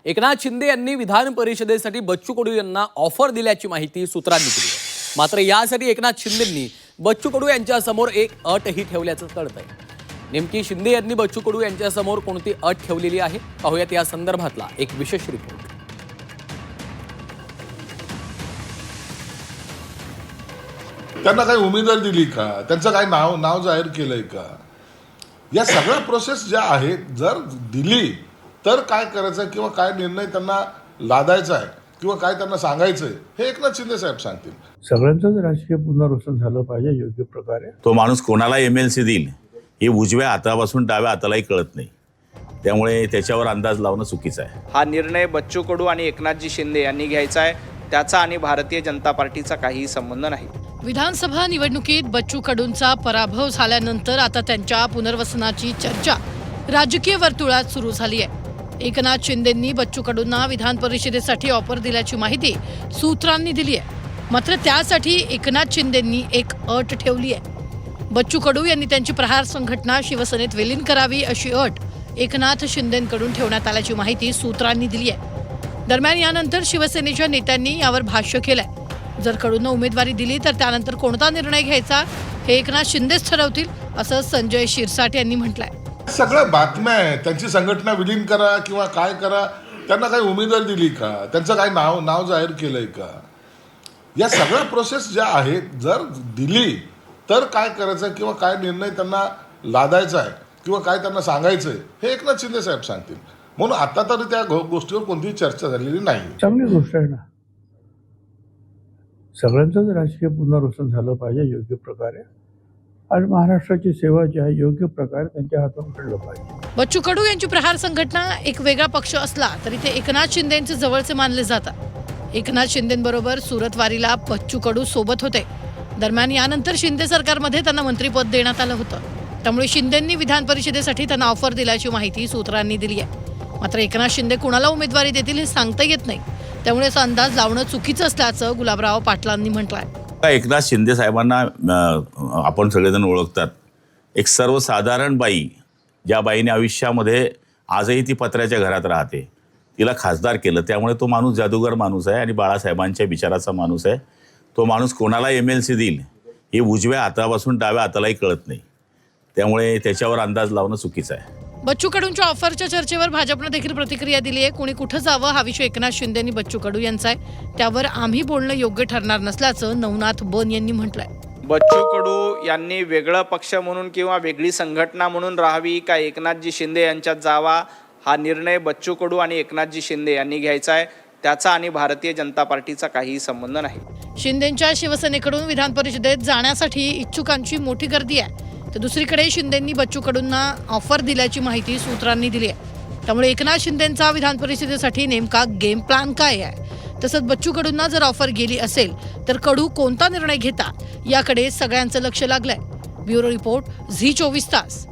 एकनाथ शिंदे यांनी विधान परिषदेसाठी बच्चू कडू यांना ऑफर दिल्याची माहिती सूत्रांनी दिली आहे. मात्र यासाठी एकनाथ शिंदेंनी बच्चू कडू यांच्यासमोर एक अटही ठेवल्याचं कळतंय. नेमकी शिंदे यांनी बच्चू कडू यांच्यासमोर कोणती अट ठेवलेली आहे पाहूयात या संदर्भातला एक विशेष रिपोर्ट. त्यांना काही उमेदवारी दिली का, त्यांचं काही नाव जाहीर केलंय का, या सगळ्या प्रोसेस ज्या आहेत जर दिली तर काय करायचं किंवा काय निर्णय त्यांना लादायचा आहे किंवा काय त्यांना सांगायचंय हे एकनाथ शिंदे साहेब सांगतील. सगळ्यांचंच राजकीय पुनर्वसन झालं पाहिजे योग्य प्रकारे. तो माणूस कोणाला MLC देईल हे उजव्या हातापासून डाव्या हातालाही कळत नाही, त्यामुळे त्याच्यावर अंदाज लावणं चुकीचं आहे. हा निर्णय बच्चू कडू आणि एकनाथजी शिंदे यांनी घ्यायचा आहे. त्याचा आणि भारतीय जनता पार्टीचा काहीही संबंध नाही. विधानसभा निवडणुकीत बच्चू कडूंचा पराभव झाल्यानंतर आता त्यांच्या पुनर्वसनाची चर्चा राजकीय वर्तुळात सुरू झाली आहे. एकनाथ शिंदेंनी बच्चू कडूंना विधान परिषदेसाठी ऑफर दिल्याची माहिती सूत्रांनी दिली आहे. मात्र त्यासाठी एकनाथ शिंदेंनी एक अट ठेवली आहे. बच्चू कडू यांनी त्यांची प्रहार संघटना शिवसेनेत विलीन करावी अशी अट एकनाथ शिंदेंकडून ठेवण्यात आल्याची माहिती सूत्रांनी दिली आहे. दरम्यान यानंतर शिवसेनेच्या नेत्यांनी यावर भाष्य केलंय. जर कडूंना उमेदवारी दिली तर त्यानंतर कोणता निर्णय घ्यायचा हे एकनाथ शिंदेच ठरवतील असं संजय शिरसाट यांनी म्हटलंय. सगळ्या बातम्या आहेत, त्यांची संघटना विलीन करा किंवा काय करा, त्यांना काही उमेदवारी दिली का, त्यांचं काही नाव जाहीर केलंय का, या सगळ्या प्रोसेस ज्या आहेत जर दिली तर काय करायचं किंवा काय निर्णय त्यांना लादायचा आहे किंवा काय त्यांना सांगायचंय हे एकनाथ शिंदे साहेब सांगतील. म्हणून आता तरी त्या गोष्टीवर कोणतीही चर्चा झालेली नाही. चांगली गोष्ट आहे ना. सगळ्यांचंच राजकीय पुनर्वसन झालं पाहिजे योग्य प्रकारे आणि महाराष्ट्राची सेवा जी आहे योग्य प्रकारे त्यांच्या हातून घडलं पाहिजे. बच्चू कडू यांची प्रहार संघटना एक वेगळा पक्ष असला तरी ते एकनाथ शिंदेंचे जवळचे मानले जातात. एकनाथ शिंदेंबरोबर सुरतवारीला बच्चू कडू सोबत होते. दरम्यान यानंतर शिंदे सरकारमध्ये त्यांना मंत्रिपद देण्यात आलं होतं. त्यामुळे शिंदेंनी विधान परिषदेसाठी त्यांना ऑफर दिल्याची माहिती सूत्रांनी दिली आहे. मात्र एकनाथ शिंदे कुणाला उमेदवारी देतील हे सांगता येत नाही. त्यामुळे असा अंदाज लावणं चुकीचं असल्याचं गुलाबराव पाटलांनी म्हटलंय. एकनाथ शिंदे साहेबांना आपण सगळेजण ओळखतात. एक सर्वसाधारण बाई, ज्या बाईने आयुष्यामध्ये आजही ती पत्र्याच्या घरात राहते, तिला खासदार केलं. त्यामुळे तो माणूस जादूगार माणूस आहे आणि बाळासाहेबांच्या विचाराचा माणूस आहे. तो माणूस कोणाला MLC देईल हे उजव्या हातापासून डाव्या हातालाही कळत नाही, त्यामुळे त्याच्यावर अंदाज लावणं चुकीचं आहे. बच्चू कडूंच्या ऑफरच्या चर्चेवर भाजपनं देखील प्रतिक्रिया दिली आहे. कोणी कुठं जावं हा विषय एकनाथ शिंदे आणि बच्चू कडू यांचा आहे. त्यावर आम्ही बोलणं योग्य ठरणार नसल्याचं नवनाथ बन यांनी म्हटलंय. बच्चू कडू यांनी वेगळं पक्ष म्हणून किंवा वेगळी संघटना म्हणून राहावी का एकनाथजी शिंदे यांच्यात जावा, हा निर्णय बच्चू कडू आणि एकनाथजी शिंदे यांनी घ्यायचा आहे. त्याचा आणि भारतीय जनता पार्टीचा काहीही संबंध नाही. शिंदेंच्या शिवसेनेकडून विधान परिषदेत जाण्यासाठी इच्छुकांची मोठी गर्दी आहे. तर दुसरीकडे शिंदेंनी बच्चू कडूंना ऑफर दिल्याची माहिती सूत्रांनी दिली आहे. त्यामुळे एकनाथ शिंदेंचा विधान परिषदेसाठी नेमका गेम प्लॅन काय आहे, तसंच बच्चू कडूंना जर ऑफर गेली असेल तर कडू कोणता निर्णय घेतात याकडे सगळ्यांचं लक्ष लागलंय. ब्युरो रिपोर्ट, झी 24 तास.